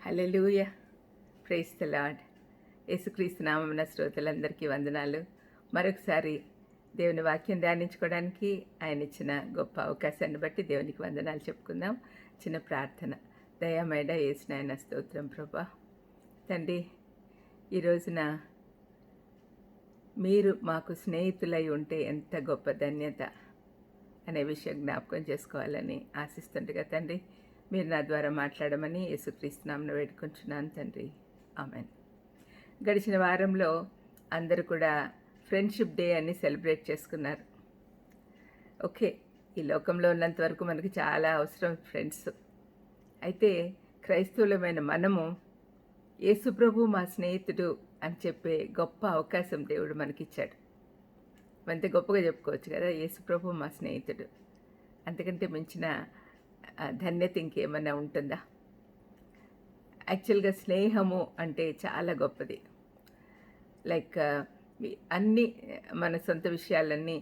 Hallelujah. Praise the lord. యేసుక్రీస్తు నామమున శ్రోతలందరికీ వందనాలు. మరొకసారి దేవుని వాక్యం ధ్యానించుకోవడానికి ఆయన ఇచ్చిన గొప్ప అవకాశాన్ని బట్టి దేవునికి వందనాలు చెప్పుకుందాం. చిన్న ప్రార్థన. దయామేడ యేసునాయన స్తోత్రం ప్రభా. తండ్రి, ఈ రోజున మీరు మాకు స్నేహితులై ఉంటే ఎంత గొప్ప ధన్యత అనే విషయం జ్ఞాపకం చేసుకోవాలని ఆశిస్తుండగా తండ్రి, మీరు నా ద్వారా మాట్లాడమని యేసుక్రీస్తు నామమున వేడుకుంటున్నాను తండ్రి. ఆమెన్. గడిచిన వారంలో అందరూ కూడా ఫ్రెండ్షిప్ డే అని సెలబ్రేట్ చేసుకున్నారు. ఓకే, ఈ లోకంలో ఉన్నంత వరకు మనకి చాలా అవసరం ఫ్రెండ్స్. అయితే క్రైస్తవులమైన మనము యేసుప్రభు మా స్నేహితుడు అని చెప్పే గొప్ప అవకాశం దేవుడు మనకిచ్చాడు. అంతే గొప్పగా చెప్పుకోవచ్చు కదా, యేసుప్రభు మా స్నేహితుడు. అంతకంటే మించిన ధన్యత ఇంకేమైనా ఉంటుందా? యాక్చువల్గా స్నేహము అంటే చాలా గొప్పది. లైక్ అన్నీ మన సొంత విషయాలన్నీ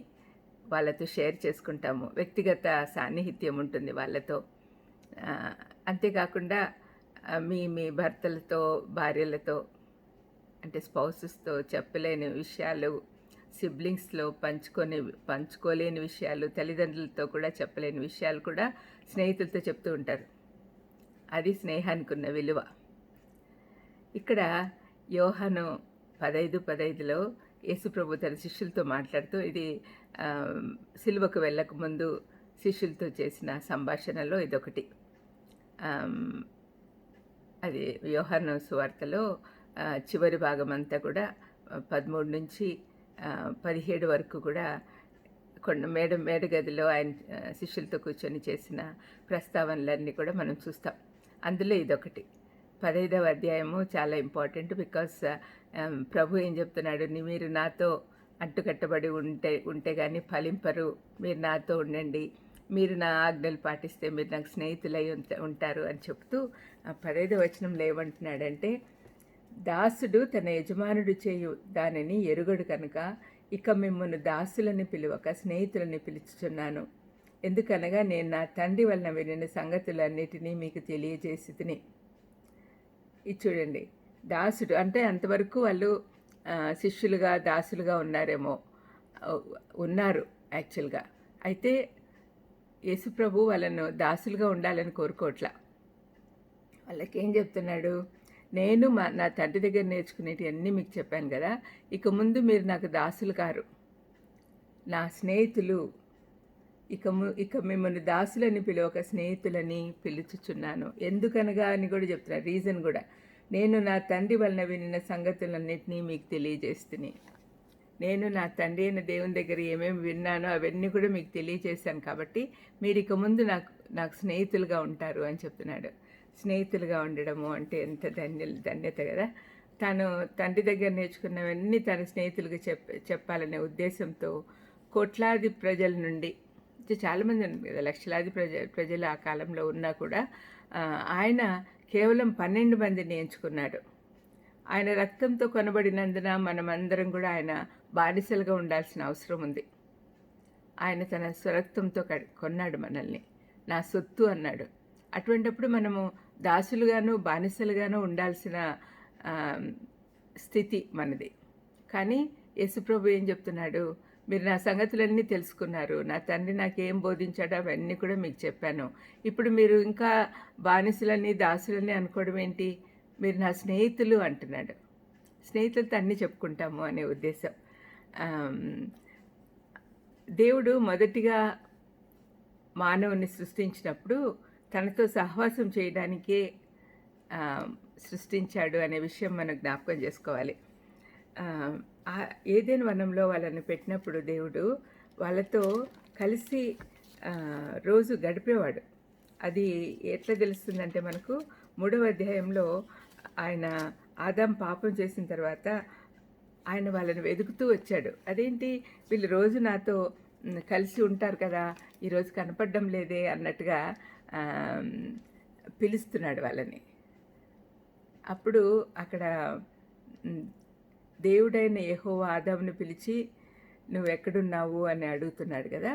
వాళ్ళతో షేర్ చేసుకుంటాము. వ్యక్తిగత సాన్నిహిత్యం ఉంటుంది వాళ్ళతో. అంతేకాకుండా మీ మీ భర్తలతో, భార్యలతో, అంటే స్పౌసెస్తో చెప్పలేని విషయాలు, సిబ్లింగ్స్లో పంచుకోలేని విషయాలు, తల్లిదండ్రులతో కూడా చెప్పలేని విషయాలు కూడా స్నేహితులతో చెప్తూ ఉంటారు. అది స్నేహానికి ఉన్న విలువ. ఇక్కడ యోహాను 15:15లో యేసుప్రభు తన శిష్యులతో మాట్లాడుతూ, ఇది సిలువకు వెళ్ళకముందు శిష్యులతో చేసిన సంభాషణలో ఇదొకటి. అది యోహాను సువార్తలో చివరి భాగం అంతా కూడా 13 నుంచి 17 వరకు కూడా మేడగదిలో ఆయన శిష్యులతో కూర్చొని చేసిన ప్రస్తావనలన్నీ కూడా మనం చూస్తాం. అందులో ఇదొకటి. 15వ అధ్యాయము చాలా ఇంపార్టెంట్. బికాస్ ప్రభు ఏం చెప్తున్నాడు, మీరు నాతో అంటుకట్టబడి ఉంటే కానీ ఫలింపరు, మీరు నాతో ఉండండి, మీరు నా ఆజ్ఞలు పాటిస్తే మీరు నాకు స్నేహితులై ఉంటారు అని చెప్తూ 15వ వచనంలో ఏమంటున్నాడంటే, దాసుడు తన యజమానుడు చేయు దానిని ఎరుగడు కనుక ఇక మిమ్మల్ని దాసులని పిలువక స్నేహితులని పిలుచుచున్నాను. ఎందుకనగా నేను నా తండ్రి వలన వినిన సంగతులన్నిటినీ మీకు తెలియజేసి తిని. ఇది చూడండి, దాసుడు అంటే అంతవరకు వాళ్ళు శిష్యులుగా దాసులుగా ఉన్నారు యాక్చువల్గా. అయితే యేసుప్రభు వాళ్ళను దాసులుగా ఉండాలని కోరుకోవట్లా. వాళ్ళకేం చెప్తున్నాడు, నేను నా తండ్రి దగ్గర నేర్చుకునేటి అన్నీ మీకు చెప్పాను కదా, ఇక ముందు మీరు నాకు దాసులు కారు, నా స్నేహితులు. ఇక మిమ్మల్ని దాసులని పిలువక స్నేహితులని పిలుచుచున్నాను. ఎందుకనగా అని కూడా చెప్తున్నారు. రీజన్ కూడా, నేను నా తండ్రి వలన వినిన సంగతులన్నింటినీ మీకు తెలియజేస్తుని. నేను నా తండ్రి అయిన దేవుని దగ్గర ఏమేమి విన్నానో అవన్నీ కూడా మీకు తెలియజేశాను కాబట్టి మీరు ఇక ముందు నాకు స్నేహితులుగా ఉంటారు అని చెప్తున్నాడు. స్నేహితులుగా ఉండడము అంటే ఎంత ధన్యత కదా. తను తండ్రి దగ్గర నేర్చుకున్నవన్నీ తన స్నేహితులుగా చెప్పాలనే ఉద్దేశంతో కోట్లాది ప్రజల నుండి, చాలామంది ఉన్నారు కదా, లక్షలాది ప్రజలు ఆ కాలంలో ఉన్నా కూడా ఆయన కేవలం 12 మందిని ఎంచుకున్నాడు. ఆయన రక్తంతో కొనబడినందున మనమందరం కూడా ఆయన బానిసలుగా ఉండాల్సిన అవసరం ఉంది. ఆయన తన స్వరక్తంతో కొన్నాడు మనల్ని, నా సొత్తు అన్నాడు. అటువంటప్పుడు మనము దాసులుగాను బానిసలుగాను ఉండాల్సిన స్థితి మనది. కానీ యేసుప్రభు ఏం చెప్తున్నాడు, మీరు నా సంగతులన్నీ తెలుసుకున్నారు, నా తండ్రి నాకేం బోధించాడో అవన్నీ కూడా మీకు చెప్పాను. ఇప్పుడు మీరు ఇంకా బానిసలని దాసులని అనుకోవడం ఏంటి, మీరు నా స్నేహితులు అంటున్నాడు. స్నేహితులతో అన్నీ చెప్పుకుంటాము అనే ఉద్దేశం. దేవుడు మొదటిగా మానవుని సృష్టించినప్పుడు తనతో సహవాసం చేయడానికే సృష్టించాడు అనే విషయం మనం జ్ఞాపకం చేసుకోవాలి. ఏదైనా వనంలో వాళ్ళని పెట్టినప్పుడు దేవుడు వాళ్ళతో కలిసి రోజు గడిపేవాడు. అది ఎట్లా తెలుస్తుందంటే, మనకు 3వ అధ్యాయంలో ఆయన ఆదాం పాపం చేసిన తర్వాత ఆయన వాళ్ళని వెతుకుతూ వచ్చాడు. అదేంటి, వీళ్ళు రోజు నాతో కలిసి ఉంటారు కదా, ఈరోజు కనపడడం లేదే అన్నట్టుగా పిలుస్తున్నాడు వాళ్ళని. అప్పుడు అక్కడ దేవుడైన యెహోవా ఆదామును పిలిచి నువ్వెక్కడున్నావు అని అడుగుతున్నాడు కదా.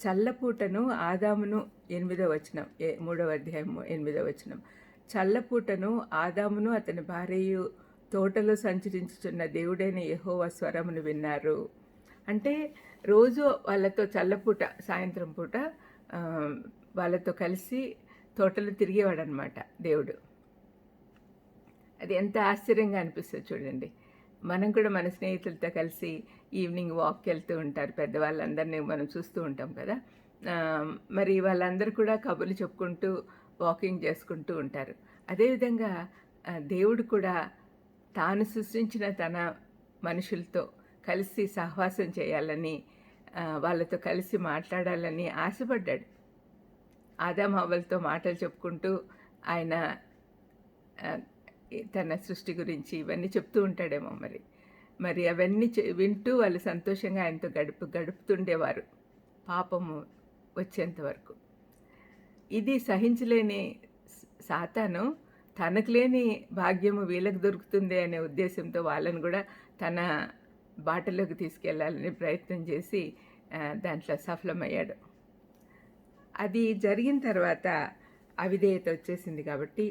చల్లపూటను ఆదామును 8వ వచనం, 3వ అధ్యాయం 8వ వచనం, చల్లపూటను ఆదామును అతని భార్యయు తోటలో సంచరించుచున్న దేవుడైన యెహోవా స్వరమును విన్నారు. అంటే రోజు వాళ్ళతో చల్లపూట సాయంత్రం పూట ఆ, వాళ్ళతో కలిసి తోటలో తిరిగేవాడనమాట దేవుడు. అది ఎంత ఆశ్చర్యంగా అనిపిస్తుంది చూడండి. మనం కూడా మన స్నేహితులతో కలిసి ఈవినింగ్ వాక్కి వెళ్తూ ఉంటారు. పెద్దవాళ్ళందరినీ మనం చూస్తూ ఉంటాం కదా. ఆ, మరి వాళ్ళందరూ కూడా కబుర్లు చెప్పుకుంటూ వాకింగ్ చేసుకుంటూ ఉంటారు. అదేవిధంగా దేవుడు కూడా తాను సృష్టించిన తన మనుషులతో కలిసి సహవాసం చేయాలని, వాళ్ళతో కలిసి మాట్లాడాలని ఆశపడ్డాడు. ఆదాము హవ్వలతో మాటలు చెప్పుకుంటూ ఆయన ఆ, తన సృష్టి గురించి ఇవన్నీ చెప్తూ ఉంటాడేమో మరి. మరి అవన్నీ వింటూ వాళ్ళు సంతోషంగా ఆయనతో గడుపుతుండేవారు పాపము వచ్చేంత వరకు. ఇది సహించలేని సాతాను తనకు లేని భాగ్యము వీళ్ళకి దొరుకుతుంది అనే ఉద్దేశంతో వాళ్ళని కూడా తన బాటలోకి తీసుకెళ్లాలని ప్రయత్నం చేసి దాంట్లో సఫలమయ్యాడు. అది జరిగిన తర్వాత అవిధేయత వచ్చేసింది కాబట్టి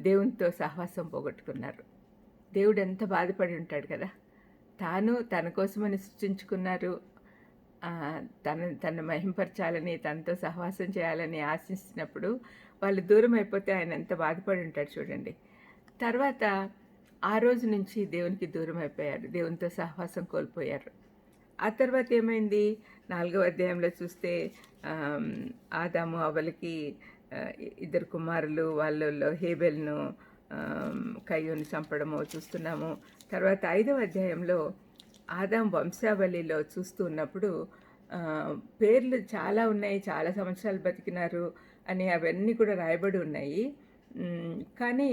దేవునితో సహవాసం పోగొట్టుకున్నారు. దేవుడు ఎంత బాధపడి ఉంటాడు కదా. తాను తన కోసమని సృష్టించుకున్నారు. తను మహింపరచాలని, తనతో సహవాసం చేయాలని ఆశించినప్పుడు వాళ్ళు దూరం అయిపోతే ఆయన ఎంత బాధపడి ఉంటాడు చూడండి. తర్వాత ఆ రోజు నుంచి దేవునికి దూరం అయిపోయారు, దేవునితో సహవాసం కోల్పోయారు. ఆ తర్వాత ఏమైంది? 4వ అధ్యాయంలో చూస్తే ఆదాము హవ్వలకి ఇద్దరు కుమారులు, వాళ్ళల్లో హేబెల్ను కయ్యూని చంపడము చూస్తున్నాము. తర్వాత 5వ అధ్యాయంలో ఆదాం వంశావళిలో చూస్తూ ఉన్నప్పుడు పేర్లు చాలా ఉన్నాయి, చాలా సంవత్సరాలు బతికినారు అని అవన్నీ కూడా రాయబడి ఉన్నాయి. కానీ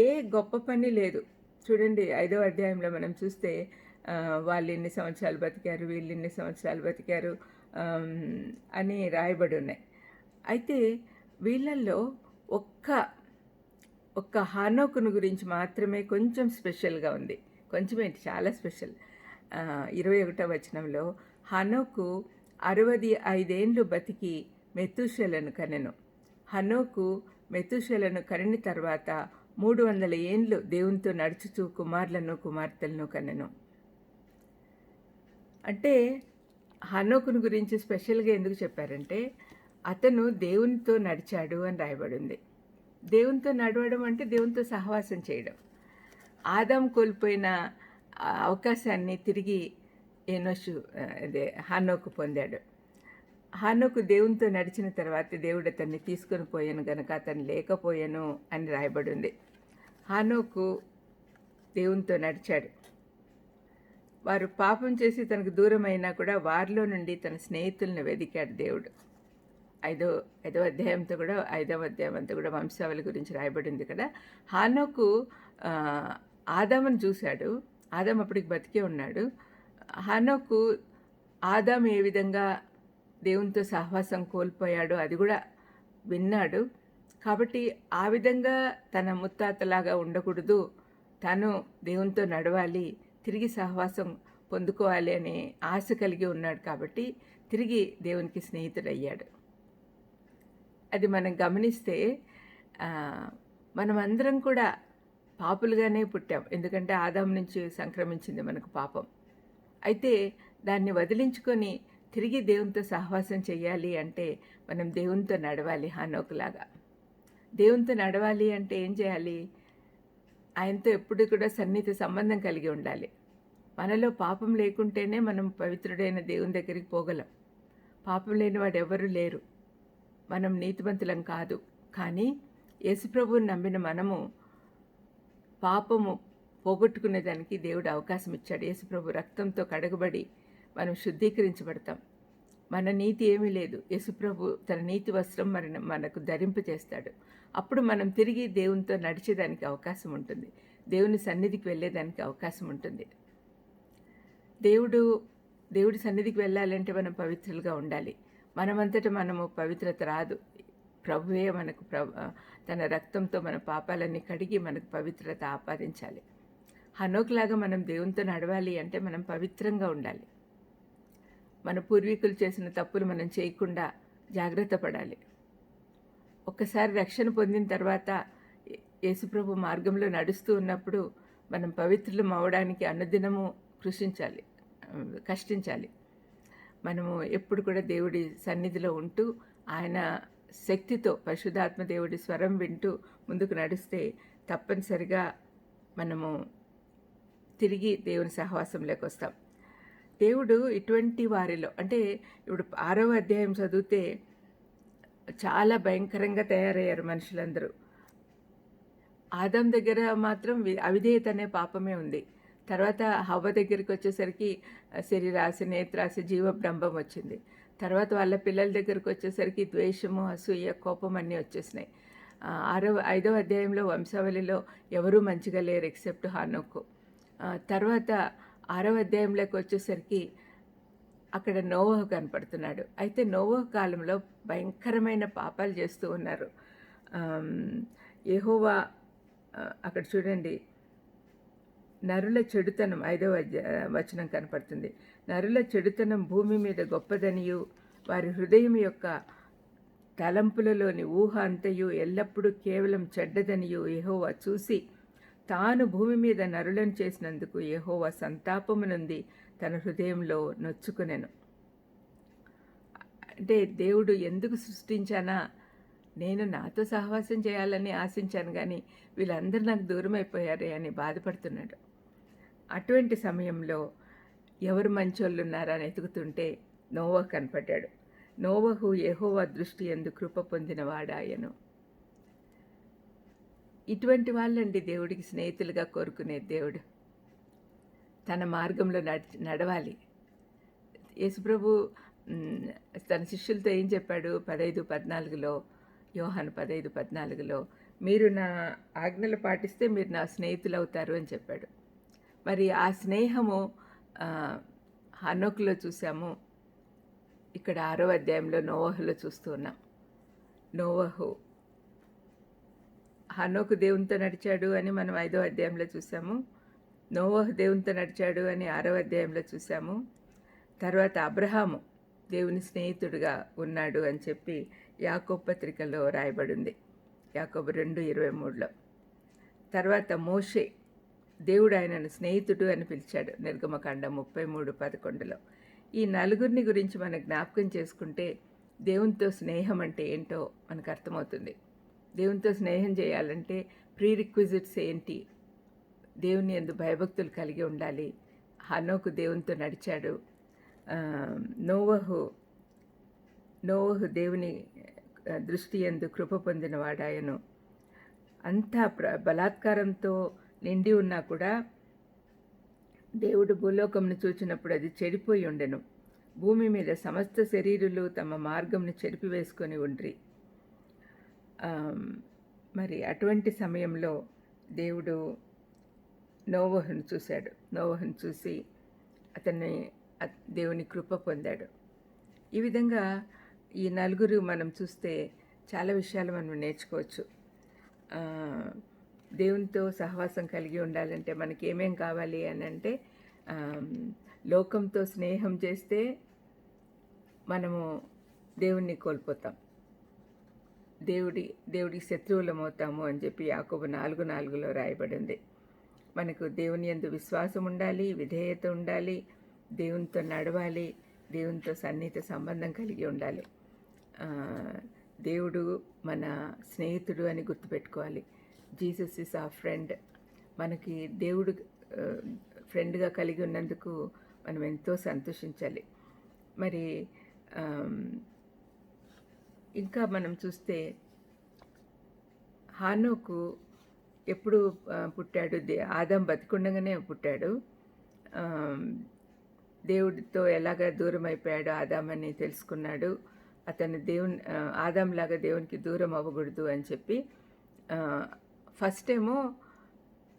ఏ గొప్ప పని లేదు చూడండి. 5వ అధ్యాయంలో మనం చూస్తే వాళ్ళు ఇన్ని సంవత్సరాలు బతికారు, వీళ్ళు ఇన్ని సంవత్సరాలు బతికారు అని రాయబడి ఉన్నాయి. అయితే వీళ్ళల్లో ఒక్క హానోకును గురించి మాత్రమే కొంచెం స్పెషల్గా ఉంది. కొంచెం ఏంటి, చాలా స్పెషల్. 21వ వచనంలో హనోకు 65 ఏండ్లు బతికి మెతూషెలను కనెను. హనోకు మెతూషెలను కనిన తర్వాత 300 ఏండ్లు దేవునితో నడుచుచూ కుమారులను కుమార్తెలను కనెను. అంటే హనోకును గురించి స్పెషల్గా ఎందుకు చెప్పారంటే అతను దేవునితో నడిచాడు అని రాయబడింది. దేవునితో నడవడం అంటే దేవునితో సహవాసం చేయడం. ఆదాం కోల్పోయిన అవకాశాన్ని తిరిగి హనోకు పొందాడు. హనోకు దేవునితో నడిచిన తర్వాత దేవుడు అతన్ని తీసుకొని పోయాను గనక అతను లేకపోయాను అని రాయబడి ఉంది. హనోకు దేవునితో నడిచాడు. వారు పాపం చేసి తనకు దూరం అయినా కూడా వారిలో నుండి తన స్నేహితులను వెదికాడు దేవుడు. 5వ అధ్యాయంతో కూడా 5వ అధ్యాయం అంతా కూడా వంశావళి గురించి రాయబడింది కదా. హానోకు ఆదామును చూశాడు. ఆదాం అప్పటికి బతికే ఉన్నాడు. హానోకు ఆదాం ఏ విధంగా దేవునితో సహవాసం కోల్పోయాడో అది కూడా విన్నాడు. కాబట్టి ఆ విధంగా తన ముత్తాతలాగా ఉండకూడదు, తను దేవునితో నడవాలి, తిరిగి సహవాసం పొందుకోవాలి అనే ఆశ కలిగి ఉన్నాడు. కాబట్టి తిరిగి దేవునికి స్నేహితుడయ్యాడు. అది మనం గమనిస్తే మనమందరం కూడా పాపులుగానే పుట్టాం. ఎందుకంటే ఆదాం నుంచి సంక్రమించింది మనకు పాపం. అయితే దాన్ని వదిలించుకొని తిరిగి దేవునితో సహవాసం చేయాలి అంటే మనం దేవునితో నడవాలి. హానోకులాగా దేవునితో నడవాలి అంటే ఏం చేయాలి? ఆయనతో ఎప్పుడు కూడా సన్నిహిత సంబంధం కలిగి ఉండాలి. మనలో పాపం లేకుంటేనే మనం పవిత్రుడైన దేవుని దగ్గరికి పోగలం. పాపం లేని వాడు ఎవరు లేరు. మనం నీతిమంతులం కాదు. కానీ యేసుప్రభువుని నమ్మిన మనము పాపము పోగొట్టుకునేదానికి దేవుడు అవకాశం ఇచ్చాడు. యేసుప్రభు రక్తంతో కడగబడి మనం శుద్ధీకరించబడతాం. మన నీతి ఏమీ లేదు. యేసుప్రభు తన నీతి వస్త్రం మనకు ధరింపచేస్తాడు. అప్పుడు మనం తిరిగి దేవునితో నడిచేదానికి అవకాశం ఉంటుంది. దేవుని సన్నిధికి వెళ్ళేదానికి అవకాశం ఉంటుంది. దేవుడి సన్నిధికి వెళ్ళాలంటే మనం పవిత్రులుగా ఉండాలి. మనమంతటా మనము పవిత్రత రాదు. ప్రభువే మనకు తన రక్తంతో మన పాపాలన్నీ కడిగి మనకు పవిత్రత ఆపాదించాలి. హనోకులాగా మనం దేవునితో నడవాలి అంటే మనం పవిత్రంగా ఉండాలి. మన పూర్వీకులు చేసిన తప్పులు మనం చేయకుండా జాగ్రత్త పడాలి. ఒక్కసారి రక్షణ పొందిన తర్వాత యేసుప్రభు మార్గంలో నడుస్తూ ఉన్నప్పుడు మనం పవిత్రులం అవ్వడానికి అనుదినము కష్టించాలి. మనము ఎప్పుడు కూడా దేవుడి సన్నిధిలో ఉంటూ ఆయన శక్తితో పరిశుద్ధాత్మ దేవుడి స్వరం వింటూ ముందుకు నడిస్తే తప్పనిసరిగా మనము తిరిగి దేవుని సహవాసంలోకి వస్తాం. దేవుడు ఇటువంటి వారిలో అంటే ఇప్పుడు 6వ అధ్యాయం చదివితే చాలా భయంకరంగా తయారయ్యారు మనుషులందరూ. ఆదాం దగ్గర మాత్రం అవిధేయత అనే పాపమే ఉంది. తర్వాత హవ్వ దగ్గరికి వచ్చేసరికి శరీరాశ, నేత్రాశ, జీవబ్రంభం వచ్చింది. తర్వాత వాళ్ళ పిల్లల దగ్గరికి వచ్చేసరికి ద్వేషము, అసూయ, కోపం అన్నీ వచ్చేసినాయి. 5వ అధ్యాయంలో వంశావళిలో ఎవరూ మంచిగా లేరు ఎక్సెప్ట్ హానోకు. తర్వాత 6వ అధ్యాయంలోకి వచ్చేసరికి అక్కడ నోవహు కనపడుతున్నాడు. అయితే నోవహు కాలంలో భయంకరమైన పాపాలు చేస్తూ ఉన్నారు. యెహోవా అక్కడ చూడండి, నరుల చెడుతనం 5వ వచనం కనపడుతుంది. నరుల చెడుతనం భూమి మీద గొప్పదనియు, వారి హృదయం యొక్క తలంపులలోని ఊహ అంతయు ఎల్లప్పుడూ కేవలం చెడ్డదనియు యెహోవా చూసి, తాను భూమి మీద నరులను చేసినందుకు యెహోవా సంతాపమునంది తన హృదయంలో నొచ్చుకునెను. అంటే దేవుడు ఎందుకు సృష్టించానా, నేను నాతో సహవాసం చేయాలని ఆశించాను, కానీ వీళ్ళందరూ నాకు దూరం అయిపోయారే అని బాధపడుతున్నాడు. అటువంటి సమయంలో ఎవరు మంచోళ్ళు ఉన్నారా అని ఎతుకుతుంటే నోవహు కనపడ్డాడు. నోవహు యెహోవా దృష్టి యందు కృప పొందినవాడాయను. ఇటువంటి వాళ్ళండి దేవుడికి స్నేహితులుగా కోరుకునే దేవుడు. తన మార్గంలో నడవాలి. యేసుప్రభు తన శిష్యులతో ఏం చెప్పాడు? 15:14 యోహాను 15:14 మీరు నా ఆజ్ఞలు పాటిస్తే మీరు నా స్నేహితులు అవుతారు అని చెప్పాడు. మరి ఆ స్నేహము హనోకులో చూసాము, ఇక్కడ 6వ అధ్యాయంలో నోవహులో చూస్తూ ఉన్నాం. హనోకు దేవునితో నడిచాడు అని మనం 5వ అధ్యాయంలో చూసాము. నోవహు దేవునితో నడిచాడు అని 6వ అధ్యాయంలో చూసాము. తర్వాత అబ్రహాము దేవుని స్నేహితుడిగా ఉన్నాడు అని చెప్పి యాకోబు పత్రికలో రాయబడింది, యాకోబు 2:23. తర్వాత మోషే దేవుడు ఆయనను స్నేహితుడు అని పిలిచాడు, నిర్గమకాండం 33:11. ఈ నలుగురిని గురించి మనం జ్ఞాపకం చేసుకుంటే దేవునితో స్నేహం అంటే ఏంటో మనకు అర్థమవుతుంది. దేవునితో స్నేహం చేయాలంటే ప్రీరిక్విజిట్స్ ఏంటి? దేవుని యందు భయభక్తులు కలిగి ఉండాలి. హనోకు దేవునితో నడిచాడు. నోవహు దేవుని దృష్టి యందు కృప పొందిన వాడాయను. అంతా బలాత్కారంతో నిండి ఉన్నా కూడా దేవుడు భూలోకంను చూచినప్పుడు అది చెడిపోయి ఉండెను. భూమి మీద సమస్త శరీరులు తమ మార్గంను చెరిపివేసుకొని ఉండ్రి. మరి అటువంటి సమయంలో దేవుడు నోవహును చూశాడు. నోవహును చూసి అతన్ని దేవుని కృప పొందాడు. ఈ విధంగా ఈ నలుగురు మనం చూస్తే చాలా విషయాలు మనం నేర్చుకోవచ్చు. దేవునితో సహవాసం కలిగి ఉండాలంటే మనకి ఏమేం కావాలి అని అంటే, లోకంతో స్నేహం చేస్తే మనము దేవుణ్ణి కోల్పోతాం, దేవుడికి శత్రువులం అవుతాము అని చెప్పి యాకోబు 4:4 రాయబడింది. మనకు దేవుని యందు విశ్వాసం ఉండాలి, విధేయత ఉండాలి, దేవునితో నడవాలి, దేవునితో సన్నిహిత సంబంధం కలిగి ఉండాలి. దేవుడు మన స్నేహితుడు అని గుర్తుపెట్టుకోవాలి. జీసస్ ఈజ్ ఆ ఫ్రెండ్. మనకి దేవుడు ఫ్రెండ్గా కలిగి ఉన్నందుకు మనం ఎంతో సంతోషించాలి. మరి ఇంకా మనం చూస్తే హానోకు ఎప్పుడు పుట్టాడు? ఆదాం బతికుండగానే పుట్టాడు. దేవుడితో ఎలాగ దూరం అయిపోయాడు ఆదామని తెలుసుకున్నాడు. అతను ఆదాంలాగా దేవునికి దూరం అవ్వకూడదు అని చెప్పి ఫస్ట్ ఏమో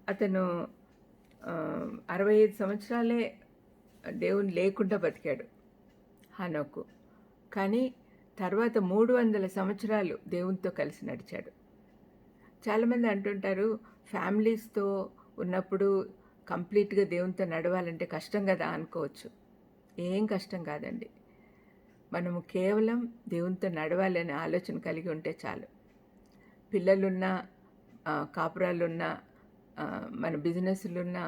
అతను 65 సంవత్సరాలే దేవుని లేకుండా బతికాడు హనోకు. కానీ తర్వాత 300 సంవత్సరాలు దేవునితో కలిసి నడిచాడు. చాలామంది అంటుంటారు, ఫ్యామిలీస్తో ఉన్నప్పుడు కంప్లీట్గా దేవునితో నడవాలంటే కష్టం కదా అనుకోవచ్చు. ఏం కష్టం కాదండి. మనము కేవలం దేవునితో నడవాలనే ఆలోచన కలిగి ఉంటే చాలు. పిల్లలున్నా, కాపురాలున్నా, మన బిజినెస్లున్నా,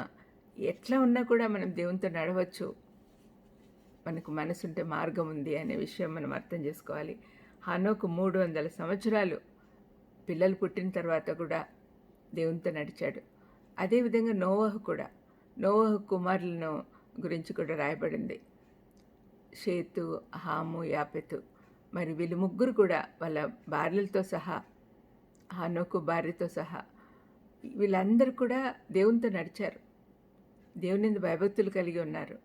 ఎట్లా ఉన్నా కూడా మనం దేవునితో నడవచ్చు. మనకు మనసుంటే మార్గం ఉంది అనే విషయం మనం అర్థం చేసుకోవాలి. హనోకు 300 సంవత్సరాలు పిల్లలు పుట్టిన తర్వాత కూడా దేవునితో నడిచాడు. అదేవిధంగా నోవహు కూడా. నోవహు కుమారులను గురించి కూడా రాయబడింది. షేతు, హాము, యాపెతు. మరి వీళ్ళు ముగ్గురు కూడా వాళ్ళ భార్యలతో సహా, హనోకు భార్యతో సహా వీళ్ళందరూ కూడా దేవునితో నడిచారు. దేవుని యందు భయభక్తులు కలిగి ఉన్నారు.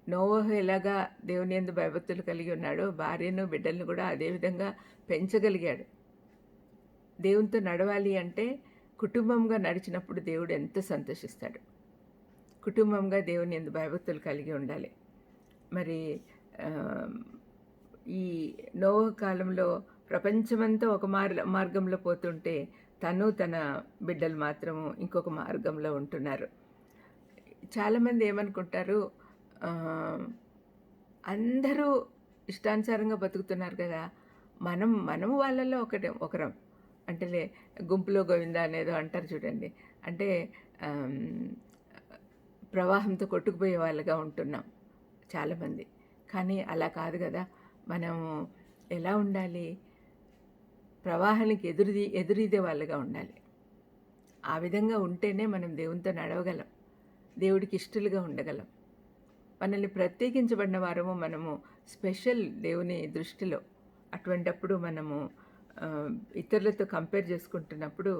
నోవహు ఎలాగా దేవుని యందు భయభక్తులు కలిగి ఉన్నాడో భార్యను బిడ్డలను కూడా అదేవిధంగా పెంచగలిగాడు. దేవునితో నడవాలి అంటే కుటుంబంగా నడిచినప్పుడు దేవుడు ఎంత సంతోషిస్తాడు. కుటుంబంగా దేవుని యందు భయభక్తులు కలిగి ఉండాలి. మరి ఈ నోవహు కాలంలో ప్రపంచమంతా ఒక మార్గంలో పోతుంటే తను తన బిడ్డలు మాత్రము ఇంకొక మార్గంలో ఉంటున్నారు. చాలామంది ఏమనుకుంటారు, అందరూ ఇష్టానుసారంగా బతుకుతున్నారు కదా, మనము వాళ్ళల్లో ఒకరం అంటే గుంపులో గోవింద అనేదో అంటారు చూడండి. అంటే ప్రవాహంతో కొట్టుకుపోయే వాళ్ళగా ఉంటున్నాం చాలామంది. కానీ అలా కాదు కదా. మనము ఎలా ఉండాలి? ప్రవాహానికి ఎదురీదే వాళ్ళగా ఉండాలి. ఆ విధంగా ఉంటేనే మనం దేవునితో నడవగలం, దేవుడికి ఇష్టలుగా ఉండగలం. మనల్ని ప్రత్యేకించబడిన వారము, మనము స్పెషల్ దేవుని దృష్టిలో. అటువంటప్పుడు మనము ఇతరులతో కంపేర్ చేసుకుంటున్నప్పుడు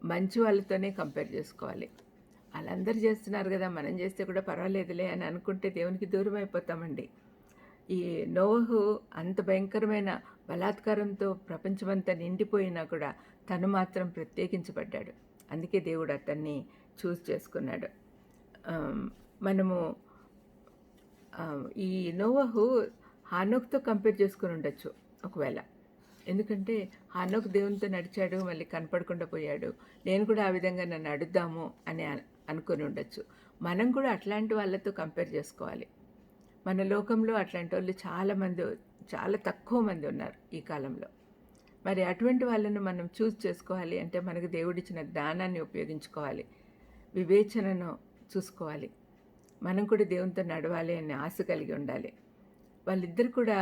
మంచి వాళ్ళతోనే కంపేర్ చేసుకోవాలి. వాళ్ళందరూ చేస్తున్నారు కదా, మనం చేస్తే కూడా పర్వాలేదులే అని అనుకుంటే దేవునికి దూరం అయిపోతామండి. ఈ నోవహు అంత భయంకరమైన బలాత్కారంతో ప్రపంచమంతా నిండిపోయినా కూడా తను మాత్రం ప్రత్యేకించబడ్డాడు. అందుకే దేవుడు అతన్ని చూస్ చేసుకున్నాడు. మనము ఈ నోవహు హానోక్తో కంపేర్ చేసుకుని ఉండొచ్చు ఒకవేళ. ఎందుకంటే హానోక్ దేవునితో నడిచాడు, మళ్ళీ కనపడకుండా పోయాడు. నేను కూడా ఆ విధంగా నన్ను అడుద్దాము అని అనుకుని ఉండొచ్చు. మనం కూడా అట్లాంటి వాళ్ళతో కంపేర్ చేసుకోవాలి. మన లోకంలో అట్లాంటి వాళ్ళు చాలా తక్కువ మంది ఉన్నారు ఈ కాలంలో. మరి అటువంటి వాళ్ళను మనం చూస్ చేసుకోవాలి అంటే మనకు దేవుడిచ్చిన జ్ఞానాన్ని ఉపయోగించుకోవాలి, వివేచనను చూసుకోవాలి. మనం కూడా దేవునితో నడవాలి అనే ఆశ కలిగి ఉండాలి. వాళ్ళిద్దరు కూడా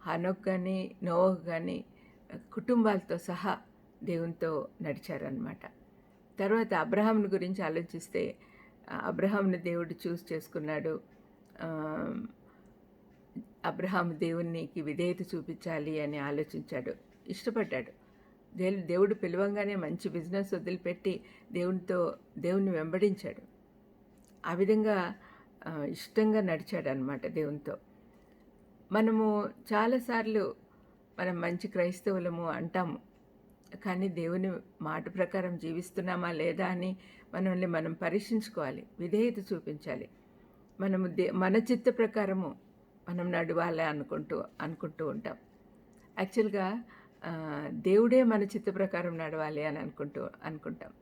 హనోక్ కానీ నోవహు కానీ కుటుంబాలతో సహా దేవునితో నడిచారనమాట. తర్వాత అబ్రహాముని గురించి ఆలోచిస్తే అబ్రహాముని దేవుడు చూస్ చేసుకున్నాడు. అబ్రహాము దేవునికి విధేయత చూపించాలి అని ఆలోచించాడు, ఇష్టపడ్డాడు. దేవుడు పిలవంగానే మంచి బిజినెస్ వదిలిపెట్టి దేవుణ్ణి వెంబడించాడు. ఆ విధంగా ఇష్టంగా నడిచాడు అనమాట దేవునితో. మనము చాలాసార్లు మనం మంచి క్రైస్తవులము అంటాము, కానీ దేవుని మాట ప్రకారం జీవిస్తున్నామా లేదా అని మనల్ని మనం పరీక్షించుకోవాలి, విధేయత చూపించాలి. మనము మన చిత్త ప్రకారము మనం నడవాలి అనుకుంటూ ఉంటాం. యాక్చువల్గా దేవుడే మన చిత్త ప్రకారం నడవాలి అని అనుకుంటాం.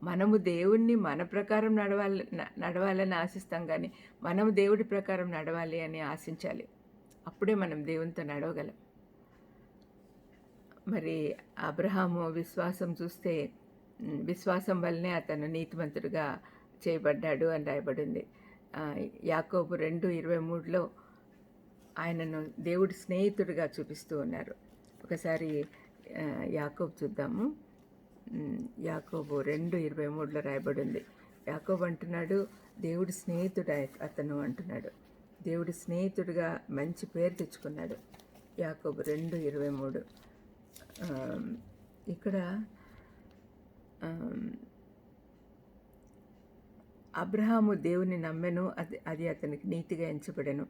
మనము దేవుణ్ణి మన ప్రకారం నడవాలని ఆశిస్తాం, కానీ మనము దేవుడి ప్రకారం నడవాలి అని ఆశించాలి. అప్పుడే మనం దేవునితో నడవగలం. మరి అబ్రహాము విశ్వాసం చూస్తే విశ్వాసం వల్లనే అతను నీతిమంతుడిగా చేయబడ్డాడు అని రాయబడింది. యాకోబు 2:23లో ఆయనను దేవుడి స్నేహితుడిగా చూపిస్తూ ఉన్నారు. ఒకసారి యాకోబు చూద్దాము. యాకోబు 2:23లో రాయబడింది. యాకోబు అంటున్నాడు, దేవుడి స్నేహితుడు అతను అంటున్నాడు. దేవుడి స్నేహితుడిగా మంచి పేరు తెచ్చుకున్నాడు. యాకోబు 2:23 ఇక్కడ అబ్రహాము దేవుని నమ్మెను, అది అతనికి నీతిగా ఎంచబడెను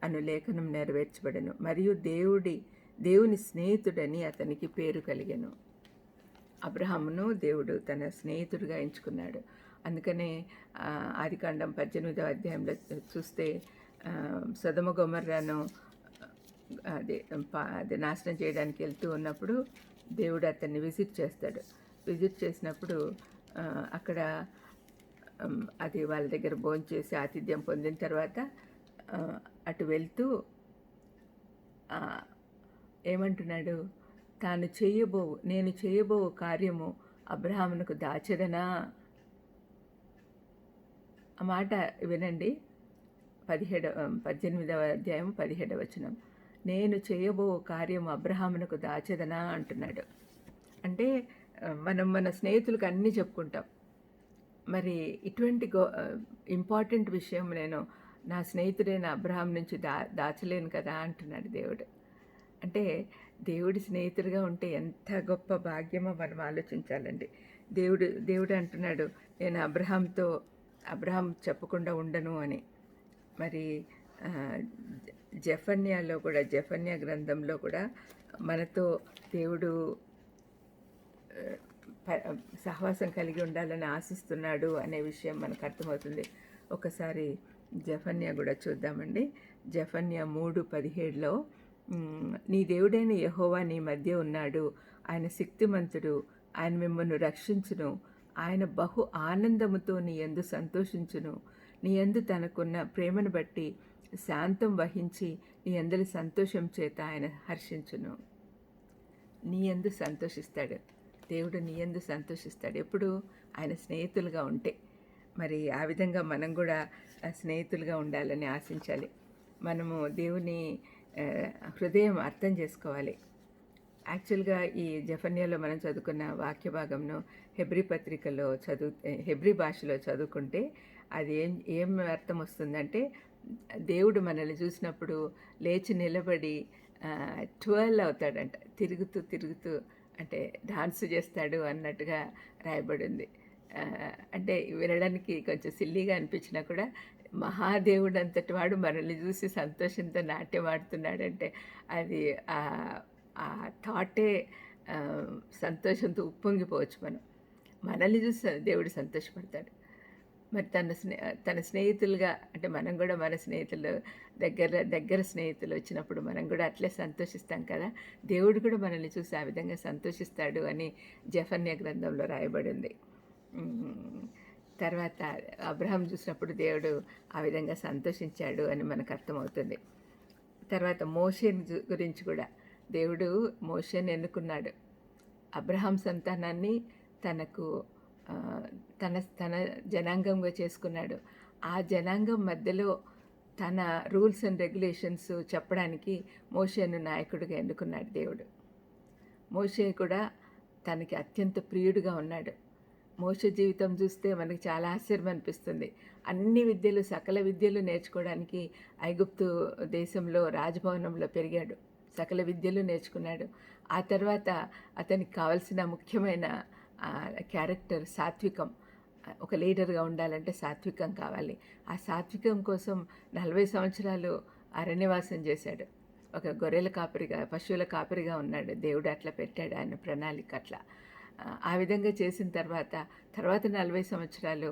అను లేఖనం నెరవేర్చబడెను, మరియు దేవుని స్నేహితుడని అతనికి పేరు కలిగెను. అబ్రహామును దేవుడు తన స్నేహితుడిగా ఎంచుకున్నాడు. అందుకనే ఆదికాండం 18వ అధ్యాయంలో చూస్తే సొదొమ గొమొర్రాను అది నాశనం చేయడానికి వెళ్తూ ఉన్నప్పుడు దేవుడు అతన్ని విజిట్ చేస్తాడు. విజిట్ చేసినప్పుడు అక్కడ అది వాళ్ళ దగ్గర భోంచేసి ఆతిథ్యం పొందిన తర్వాత అటు వెళ్తూ ఏమంటున్నాడు, నేను చేయబో కార్యము అబ్రహామునకు దాచెదనా. ఆ మాట వినండి. 18వ అధ్యాయం 17వ వచనం. నేను చేయబో కార్యము అబ్రహామునకు దాచెదనా అంటున్నాడు. అంటే మనం మన స్నేహితులకు అన్నీ చెప్పుకుంటాం. మరి ఇటువంటి ఇంపార్టెంట్ విషయం నేను నా స్నేహితుడైన అబ్రహాం నుంచి దాచలేను కదా అంటున్నాడు దేవుడు. అంటే దేవుడి స్నేహితుడిగా ఉంటే ఎంత గొప్ప భాగ్యమో మనం ఆలోచించాలండి. దేవుడు అంటున్నాడు, నేను అబ్రహాం చెప్పకుండా ఉండను అని. మరి జెఫన్యా గ్రంథంలో కూడా మనతో దేవుడు సహవాసం కలిగి ఉండాలని ఆశిస్తున్నాడు అనే విషయం మనకు అర్థమవుతుంది. ఒకసారి జెఫన్యా కూడా చూద్దామండి. జెఫన్యా 3:17లో నీ దేవుడైన యెహోవా నీ మధ్య ఉన్నాడు, ఆయన శక్తిమంతుడు, ఆయన మిమ్మల్ని రక్షించును, ఆయన బహు ఆనందముతో నీ యందు సంతోషించును, నీ యందు తనకున్న ప్రేమను బట్టి శాంతం వహించి నీ యందలి సంతోషం చేత ఆయన హర్షించును. నీ యందు సంతోషిస్తాడు దేవుడు, నీ యందు సంతోషిస్తాడు ఎప్పుడు ఆయన స్నేహితులుగా ఉంటే. మరి ఆ విధంగా మనం కూడా స్నేహితులుగా ఉండాలని ఆశించాలి. మనము దేవుని హృదయం అర్థం చేసుకోవాలి. యాక్చువల్గా ఈ జెఫన్యాలో మనం చదువుకున్న వాక్య భాగంను హెబ్రీ భాషలో చదువుకుంటే అది ఏం అర్థం వస్తుందంటే, దేవుడు మనల్ని చూసినప్పుడు లేచి నిలబడి ట్వెర్ల్ అవుతాడంట, తిరుగుతూ అంటే డాన్స్ చేస్తాడు అన్నట్టుగా రాయబడింది. అంటే వినడానికి కొంచెం సిల్లీగా అనిపించినా కూడా మహాదేవుడు అంతటి వాడు మనల్ని చూసి సంతోషంతో నాట్యం ఆడుతున్నాడంటే అది ఆ థాటే సంతోషంతో ఉప్పొంగిపోవచ్చు. మనల్ని చూసి దేవుడు సంతోషపడతాడు. మరి తన స్నేహితులుగా అంటే మనం కూడా మన స్నేహితులు దగ్గర స్నేహితులు వచ్చినప్పుడు మనం కూడా అట్లే సంతోషిస్తాం కదా. దేవుడు కూడా మనల్ని చూసి ఆ విధంగా సంతోషిస్తాడు అని జెఫన్యా గ్రంథంలో రాయబడింది. తర్వాత అబ్రహాం చూసినప్పుడు దేవుడు ఆ విధంగా సంతోషించాడు అని మనకు అర్థమవుతుంది. తర్వాత మోషే గురించి కూడా దేవుడు మోషేని ఎన్నుకున్నాడు. అబ్రహాం సంతానాన్ని తనకు తన జనాంగంగా చేసుకున్నాడు. ఆ జనాంగం మధ్యలో తన రూల్స్ అండ్ రెగ్యులేషన్స్ చెప్పడానికి మోషేను నాయకుడిగా ఎన్నుకున్నాడు దేవుడు. మోషే కూడా తనకి అత్యంత ప్రియుడిగా ఉన్నాడు. మోషే జీవితం చూస్తే మనకి చాలా ఆశ్చర్యం అనిపిస్తుంది. అన్ని విద్యలు, సకల విద్యలు నేర్చుకోవడానికి ఐగుప్తు దేశంలో రాజభవనంలో పెరిగాడు. సకల విద్యలు నేర్చుకున్నాడు. ఆ తర్వాత అతనికి కావలసిన ముఖ్యమైన క్యారెక్టర్ సాత్వికం. ఒక లీడర్గా ఉండాలంటే సాత్వికం కావాలి. ఆ సాత్వికం కోసం 40 సంవత్సరాలు అరణ్యవాసం చేశాడు. ఒక గొర్రెల కాపరిగా, పశువుల కాపరిగా ఉన్నాడు. దేవుడు అట్లా పెట్టాడు ఆయన ప్రణాళిక అట్లా. ఆ విధంగా చేసిన తర్వాత 40 సంవత్సరాలు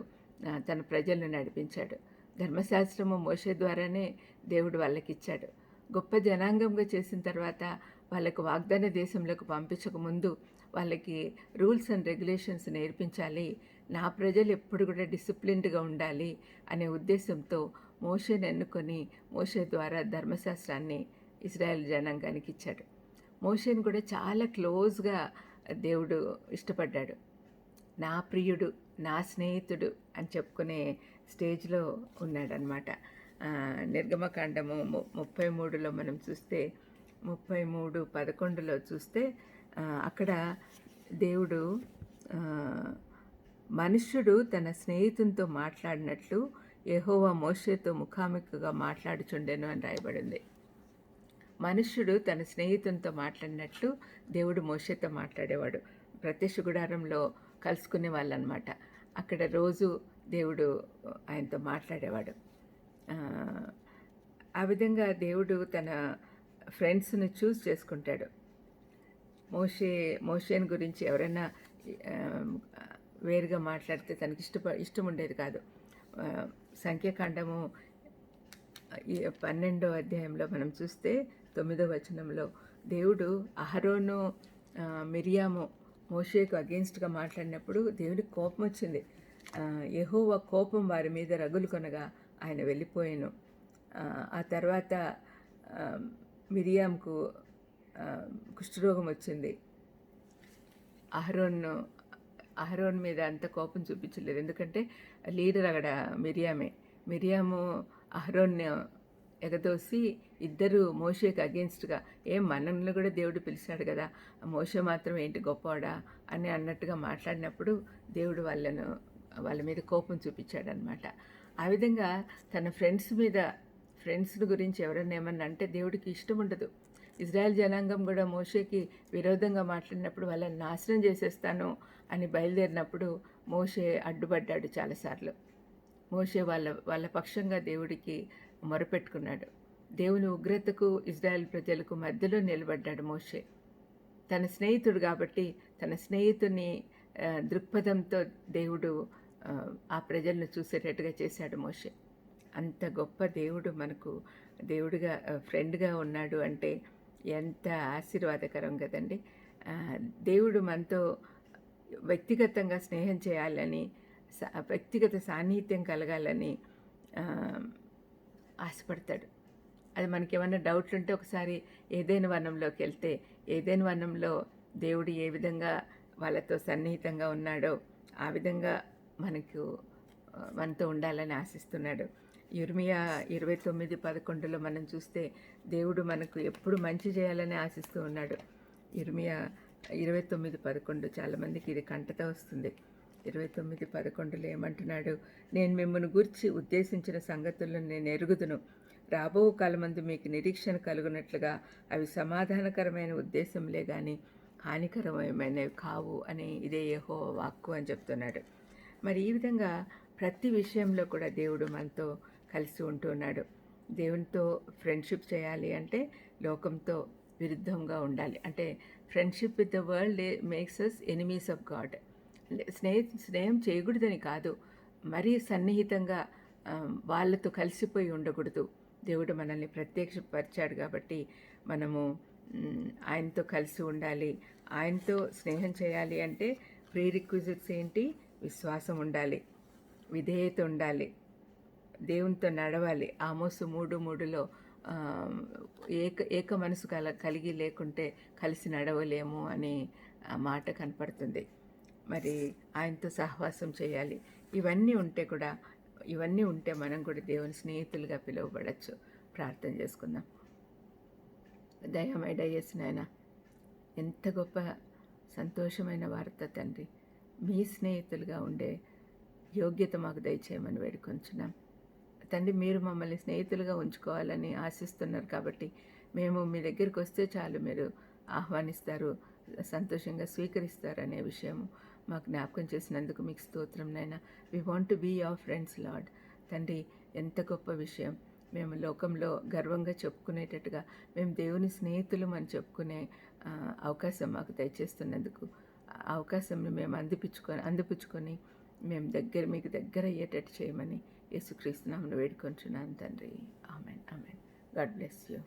తన ప్రజలను నడిపించాడు. ధర్మశాస్త్రము మోషే ద్వారానే దేవుడు వాళ్ళకి ఇచ్చాడు. గొప్ప జనాంగంగా చేసిన తర్వాత వాళ్ళకు వాగ్దాన దేశంలోకి పంపించక ముందు వాళ్ళకి రూల్స్ అండ్ రెగ్యులేషన్స్ నేర్పించాలి, నా ప్రజలు ఎప్పుడు కూడా డిసిప్లిన్డ్గా ఉండాలి అనే ఉద్దేశంతో మోషేని ఎన్నుకొని మోషే ద్వారా ధర్మశాస్త్రాన్ని ఇశ్రాయేల్ జనాంగానికి ఇచ్చాడు. మోషేని కూడా చాలా క్లోజ్గా దేవుడు ఇష్టపడ్డాడు. నా ప్రియుడు, నా స్నేహితుడు అని చెప్పుకునే స్టేజ్లో ఉన్నాడనమాట. నిర్గమకాండము 33లో మనం చూస్తే 33:11లో చూస్తే అక్కడ దేవుడు మనుష్యుడు తన స్నేహితునితో మాట్లాడినట్లు యెహోవా మోషేతో ముఖాముఖిగా మాట్లాడుచుండెను అని రాయబడింది. మనుష్యుడు తన స్నేహితునితో మాట్లాడినట్లు దేవుడు మోషేతో మాట్లాడేవాడు. ప్రత్యక్ష గుడారంలో కలుసుకునే వాళ్ళనమాట. అక్కడ రోజు దేవుడు ఆయనతో మాట్లాడేవాడు. ఆ విధంగా దేవుడు తన ఫ్రెండ్స్ని చూస్ చేసుకుంటాడు. మోషేని గురించి ఎవరైనా వేరుగా మాట్లాడితే తనకి ఇష్టం ఉండేది కాదు. సంఖ్యాకాండము 12వ అధ్యాయంలో మనం చూస్తే 9వ వచనంలో దేవుడు అహరోను, మిరియాము మోషేకు అగెన్స్ట్గా మాట్లాడినప్పుడు దేవుడికి కోపం వచ్చింది. యెహోవా కోపం వారి మీద రగులు కొనగా ఆయన వెళ్ళిపోయాను. ఆ తర్వాత మిరియాంకు కుష్ఠరోగం వచ్చింది. అహరోన్ అహరోన్ మీద అంత కోపం చూపించలేదు, ఎందుకంటే లీడర్ అక్కడ మిరియాము అహరోన్ను ఎగదోసి ఇద్దరు మోషేకి అగేన్స్ట్గా, మనల్ని కూడా దేవుడు పిలిచాడు కదా, మోషే మాత్రం ఏంటి గొప్పవాడా అని అన్నట్టుగా మాట్లాడినప్పుడు దేవుడు వాళ్ళ మీద కోపం చూపించాడనమాట. ఆ విధంగా తన ఫ్రెండ్స్ గురించి ఎవరన్నా ఏమన్నా అంటే దేవుడికి ఇష్టం ఉండదు. ఇజ్రాయెల్ జనాంగం కూడా మోషేకి విరోధంగా మాట్లాడినప్పుడు వాళ్ళని నాశనం చేసేస్తాను అని బయలుదేరినప్పుడు మోషే అడ్డుపడ్డాడు చాలాసార్లు. మోషే వాళ్ళ పక్షంగా దేవుడికి మొరపెట్టుకున్నాడు. దేవుని ఉగ్రతకు ఇజ్రాయెల్ ప్రజలకు మధ్యలో నిలబడ్డాడు మోషే. తన స్నేహితుడు కాబట్టి తన స్నేహితుని దృక్పథంతో దేవుడు ఆ ప్రజలను చూసేటట్టుగా చేశాడు మోషే. అంత గొప్ప దేవుడు మనకు దేవుడిగా ఫ్రెండ్గా ఉన్నాడు అంటే ఎంత ఆశీర్వాదకరం కదండి. దేవుడు మనతో వ్యక్తిగతంగా స్నేహం చేయాలని, వ్యక్తిగత సాన్నిహిత్యం కలగాలని ఆశపడతాడు. అది మనకేమన్నా డౌట్లు ఉంటే ఒకసారి ఏదైనా వనంలోకి వెళ్తే, ఏదైనా వనంలో దేవుడు ఏ విధంగా వాళ్ళతో సన్నిహితంగా ఉన్నాడో ఆ విధంగా మనతో ఉండాలని ఆశిస్తున్నాడు. యిర్మీయా 29:11 మనం చూస్తే దేవుడు మనకు ఎప్పుడు మంచి చేయాలని ఆశిస్తూ ఉన్నాడు. యిర్మీయా 29:11 చాలామందికి ఇది కంటత వస్తుంది. 29:11 ఏమంటున్నాడు? నేను మిమ్మల్ని గూర్చి ఉద్దేశించిన సంగతులను నేను ఎరుగుదును. రాబో కాలమందు మీకు నిరీక్షణ కలుగునట్లుగా అవి సమాధానకరమైన ఉద్దేశంలే కానీ హానికరమైనవి కావు అని ఇదే యెహోవా వాక్కు అని చెప్తున్నాడు. మరి ఈ విధంగా ప్రతి విషయంలో కూడా దేవుడు మనతో కలిసి ఉంటున్నాడు. దేవునితో ఫ్రెండ్షిప్ చేయాలి అంటే లోకంతో విరుద్ధంగా ఉండాలి. అంటే friendship with the world makes us enemies of God. స్నేహం చేయకూడదని కాదు, మరీ సన్నిహితంగా వాళ్ళతో కలిసిపోయి ఉండకూడదు. దేవుడు మనల్ని ప్రత్యక్షపరిచాడు కాబట్టి మనము ఆయనతో కలిసి ఉండాలి. ఆయనతో స్నేహం చేయాలి అంటే ప్రీరిక్విజిట్స్ ఏంటి? విశ్వాసం ఉండాలి, విధేయత ఉండాలి, దేవునితో నడవాలి. ఆమోసు 3:3లో ఏక మనసు కలిగి లేకుంటే కలిసి నడవలేము అనే మాట కనపడుతుంది. మరి ఆయనతో సహవాసం చేయాలి. ఇవన్నీ ఉంటే మనం కూడా దేవుని స్నేహితులుగా పిలువబడచ్చు. ప్రార్థన చేసుకుందాం. దయమై దయచేసి నాయన, ఎంత గొప్ప సంతోషమైన వార్త తండ్రి. మీ స్నేహితులుగా ఉండే యోగ్యత మాకు దయచేయమని వేడుకొంచున్నాం తండ్రి. మీరు మమ్మల్ని స్నేహితులుగా ఉంచుకోవాలని ఆశిస్తున్నారు కాబట్టి మేము మీ దగ్గరికి వస్తే చాలు, మీరు ఆహ్వానిస్తారు, సంతోషంగా స్వీకరిస్తారు అనే విషయం మాకు జ్ఞాపకం చేసినందుకు మీకు స్తోత్రం నాయనా. We want to be your friends Lord. తండ్రి, ఎంత గొప్ప విషయం. మేము లోకంలో గర్వంగా చెప్పుకునేటట్టుగా మేము దేవుని స్నేహితులు అని చెప్పుకునే అవకాశం మాకు దయచేస్తున్నందుకు, అవకాశంని మేము అందిపుచ్చుకొని మేము మీకు దగ్గర అయ్యేటట్టు చేయమని యేసుక్రీస్తు నామమున వేడుకొంచున్నాను తండ్రి. Amen. Amen. God bless you.